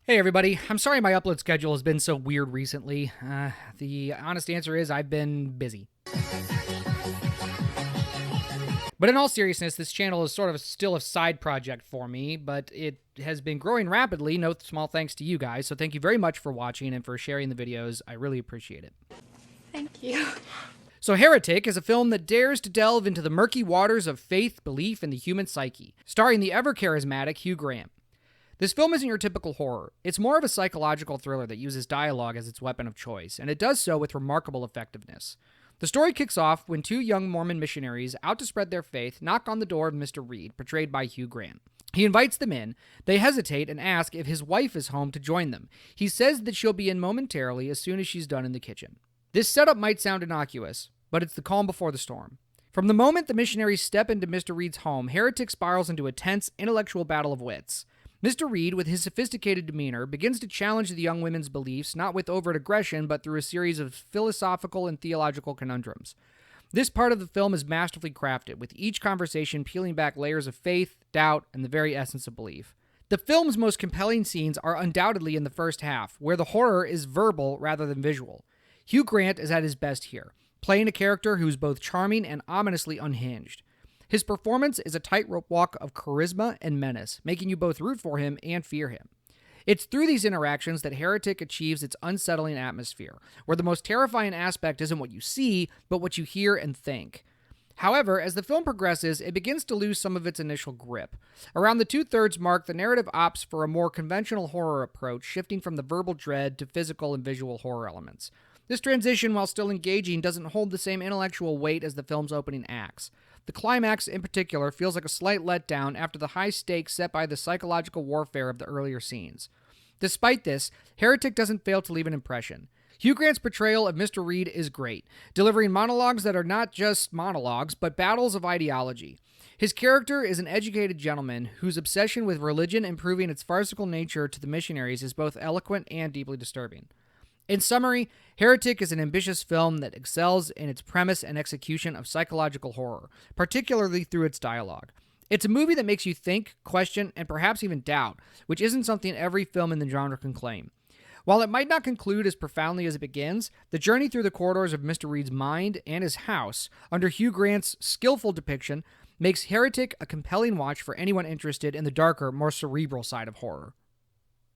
Hey everybody, I'm sorry my upload schedule has been so weird recently. The honest answer is I've been busy. But in all seriousness, this channel is sort of still a side project for me, but it has been growing rapidly, no small thanks to you guys, so thank you very much for watching and for sharing the videos. I really appreciate it. Thank you. So Heretic is a film that dares to delve into the murky waters of faith, belief, and the human psyche, starring the ever-charismatic Hugh Grant. This film isn't your typical horror. It's more of a psychological thriller that uses dialogue as its weapon of choice, and it does so with remarkable effectiveness. The story kicks off when two young Mormon missionaries, out to spread their faith, knock on the door of Mr. Reed, portrayed by Hugh Grant. He invites them in. They hesitate and ask if his wife is home to join them. He says that she'll be in momentarily as soon as she's done in the kitchen. This setup might sound innocuous, but it's the calm before the storm. From the moment the missionaries step into Mr. Reed's home, Heretic spirals into a tense, intellectual battle of wits. Mr. Reed, with his sophisticated demeanor, begins to challenge the young women's beliefs, not with overt aggression, but through a series of philosophical and theological conundrums. This part of the film is masterfully crafted, with each conversation peeling back layers of faith, doubt, and the very essence of belief. The film's most compelling scenes are undoubtedly in the first half, where the horror is verbal rather than visual. Hugh Grant is at his best here, playing a character who's both charming and ominously unhinged. His performance is a tightrope walk of charisma and menace, making you both root for him and fear him. It's through these interactions that Heretic achieves its unsettling atmosphere, where the most terrifying aspect isn't what you see, but what you hear and think. However, as the film progresses, it begins to lose some of its initial grip. Around the two-thirds mark, the narrative opts for a more conventional horror approach, shifting from the verbal dread to physical and visual horror elements. This transition, while still engaging, doesn't hold the same intellectual weight as the film's opening acts. The climax, in particular, feels like a slight letdown after the high stakes set by the psychological warfare of the earlier scenes. Despite this, Heretic doesn't fail to leave an impression. Hugh Grant's portrayal of Mr. Reed is great, delivering monologues that are not just monologues, but battles of ideology. His character is an educated gentleman whose obsession with religion and proving its farcical nature to the missionaries is both eloquent and deeply disturbing. In summary, Heretic is an ambitious film that excels in its premise and execution of psychological horror, particularly through its dialogue. It's a movie that makes you think, question, and perhaps even doubt, which isn't something every film in the genre can claim. While it might not conclude as profoundly as it begins, the journey through the corridors of Mr. Reed's mind and his house, under Hugh Grant's skillful depiction, makes Heretic a compelling watch for anyone interested in the darker, more cerebral side of horror.